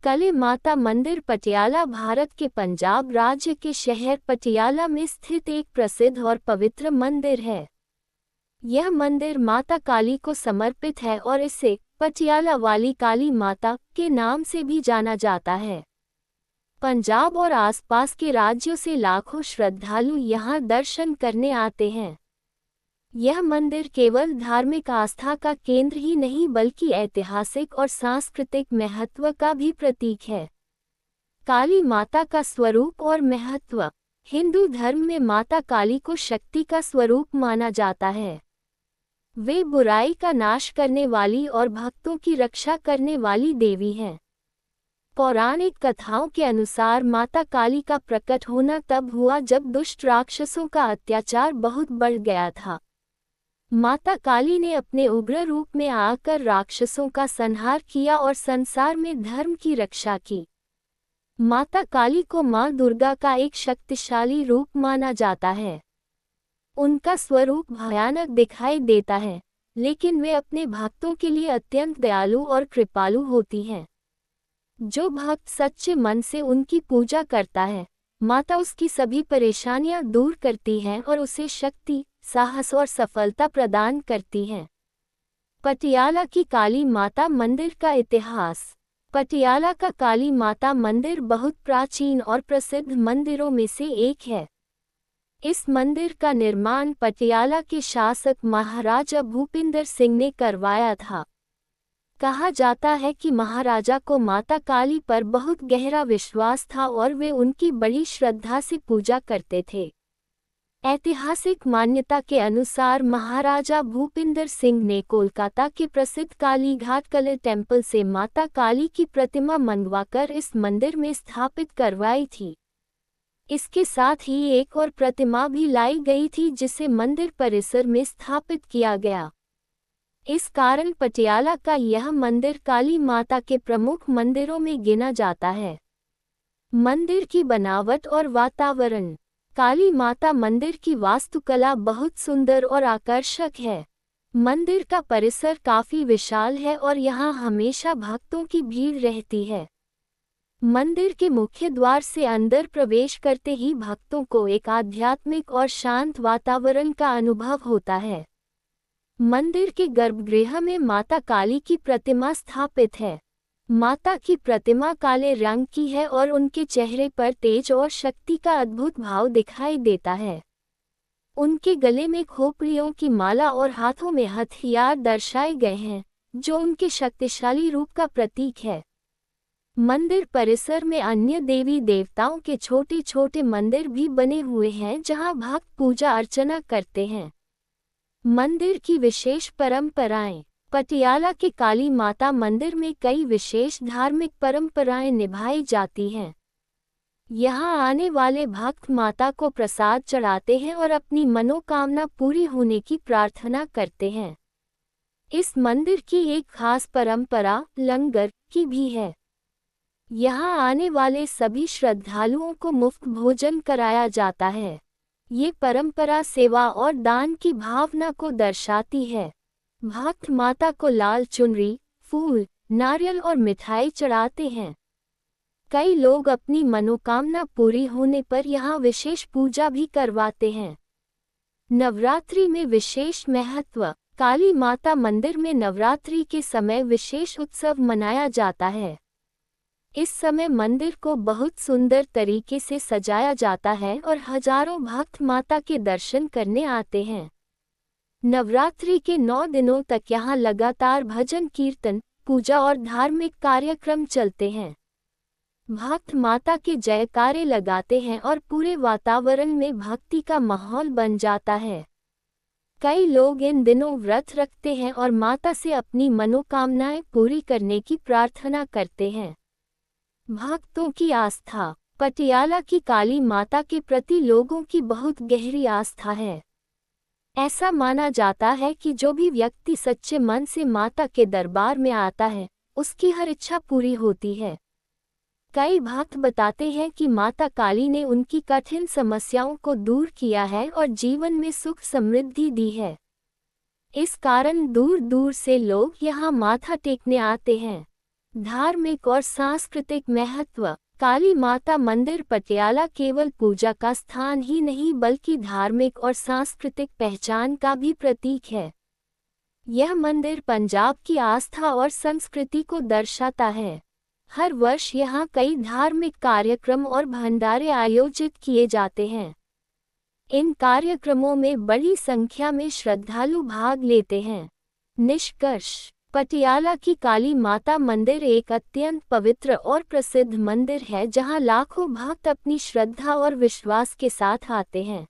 काली माता मंदिर पटियाला भारत के पंजाब राज्य के शहर पटियाला में स्थित एक प्रसिद्ध और पवित्र मंदिर है। यह मंदिर माता काली को समर्पित है और इसे पटियाला वाली काली माता के नाम से भी जाना जाता है। पंजाब और आसपास के राज्यों से लाखों श्रद्धालु यहाँ दर्शन करने आते हैं। यह मंदिर केवल धार्मिक आस्था का केंद्र ही नहीं बल्कि ऐतिहासिक और सांस्कृतिक महत्व का भी प्रतीक है। काली माता का स्वरूप और महत्व। हिंदू धर्म में माता काली को शक्ति का स्वरूप माना जाता है। वे बुराई का नाश करने वाली और भक्तों की रक्षा करने वाली देवी हैं। पौराणिक कथाओं के अनुसार माता काली का प्रकट होना तब हुआ जब दुष्ट राक्षसों का अत्याचार बहुत बढ़ गया था। माता काली ने अपने उग्र रूप में आकर राक्षसों का संहार किया और संसार में धर्म की रक्षा की। माता काली को मां दुर्गा का एक शक्तिशाली रूप माना जाता है। उनका स्वरूप भयानक दिखाई देता है, लेकिन वे अपने भक्तों के लिए अत्यंत दयालु और कृपालु होती हैं। जो भक्त सच्चे मन से उनकी पूजा करता है, माता उसकी सभी परेशानियां दूर करती हैं और उसे शक्ति, साहस और सफलता प्रदान करती हैं। पटियाला की काली माता मंदिर का इतिहास। पटियाला का काली माता मंदिर बहुत प्राचीन और प्रसिद्ध मंदिरों में से एक है। इस मंदिर का निर्माण पटियाला के शासक महाराजा भूपिंदर सिंह ने करवाया था। कहा जाता है कि महाराजा को माता काली पर बहुत गहरा विश्वास था और वे उनकी बड़ी श्रद्धा से पूजा करते थे। ऐतिहासिक मान्यता के अनुसार महाराजा भूपिंदर सिंह ने कोलकाता के प्रसिद्ध कालीघाट कले टेम्पल से माता काली की प्रतिमा मंगवाकर इस मंदिर में स्थापित करवाई थी। इसके साथ ही एक और प्रतिमा भी लाई गई थी जिसे मंदिर परिसर में स्थापित किया गया। इस कारण पटियाला का यह मंदिर काली माता के प्रमुख मंदिरों में गिना जाता है। मंदिर की बनावट और वातावरण। काली माता मंदिर की वास्तुकला बहुत सुंदर और आकर्षक है। मंदिर का परिसर काफी विशाल है और यहाँ हमेशा भक्तों की भीड़ रहती है। मंदिर के मुख्य द्वार से अंदर प्रवेश करते ही भक्तों को एक आध्यात्मिक और शांत वातावरण का अनुभव होता है। मंदिर के गर्भगृह में माता काली की प्रतिमा स्थापित है। माता की प्रतिमा काले रंग की है और उनके चेहरे पर तेज और शक्ति का अद्भुत भाव दिखाई देता है। उनके गले में खोपड़ियों की माला और हाथों में हथियार दर्शाए गए हैं, जो उनके शक्तिशाली रूप का प्रतीक है। मंदिर परिसर में अन्य देवी देवताओं के छोटे छोटे मंदिर भी बने हुए हैं जहां भक्त पूजा अर्चना करते हैं। मंदिर की विशेष परंपराएं। पटियाला के काली माता मंदिर में कई विशेष धार्मिक परंपराएं निभाई जाती हैं। यहाँ आने वाले भक्त माता को प्रसाद चढ़ाते हैं और अपनी मनोकामना पूरी होने की प्रार्थना करते हैं। इस मंदिर की एक खास परंपरा लंगर की भी है। यहाँ आने वाले सभी श्रद्धालुओं को मुफ्त भोजन कराया जाता है। ये परंपरा सेवा और दान की भावना को दर्शाती है। भक्त माता को लाल चुनरी, फूल, नारियल और मिठाई चढ़ाते हैं। कई लोग अपनी मनोकामना पूरी होने पर यहाँ विशेष पूजा भी करवाते हैं। नवरात्रि में विशेष महत्व। काली माता मंदिर में नवरात्रि के समय विशेष उत्सव मनाया जाता है। इस समय मंदिर को बहुत सुंदर तरीके से सजाया जाता है और हजारों भक्त माता के दर्शन करने आते हैं। नवरात्रि के 9 दिनों तक यहाँ लगातार भजन कीर्तन, पूजा और धार्मिक कार्यक्रम चलते हैं। भक्त माता के जयकारे लगाते हैं और पूरे वातावरण में भक्ति का माहौल बन जाता है। कई लोग इन दिनों व्रत रखते हैं और माता से अपनी मनोकामनाएं पूरी करने की प्रार्थना करते हैं। भक्तों की आस्था। पटियाला की काली माता के प्रति लोगों की बहुत गहरी आस्था है। ऐसा माना जाता है कि जो भी व्यक्ति सच्चे मन से माता के दरबार में आता है, उसकी हर इच्छा पूरी होती है। कई भक्त बताते हैं कि माता काली ने उनकी कठिन समस्याओं को दूर किया है और जीवन में सुख समृद्धि दी है। इस कारण दूर दूर से लोग यहाँ माथा टेकने आते हैं। धार्मिक और सांस्कृतिक महत्व। काली माता मंदिर पटियाला केवल पूजा का स्थान ही नहीं बल्कि धार्मिक और सांस्कृतिक पहचान का भी प्रतीक है। यह मंदिर पंजाब की आस्था और संस्कृति को दर्शाता है। हर वर्ष यहाँ कई धार्मिक कार्यक्रम और भंडारे आयोजित किए जाते हैं। इन कार्यक्रमों में बड़ी संख्या में श्रद्धालु भाग लेते हैं। निष्कर्ष: पटियाला की काली माता मंदिर एक अत्यंत पवित्र और प्रसिद्ध मंदिर है जहां लाखों भक्त अपनी श्रद्धा और विश्वास के साथ आते हैं।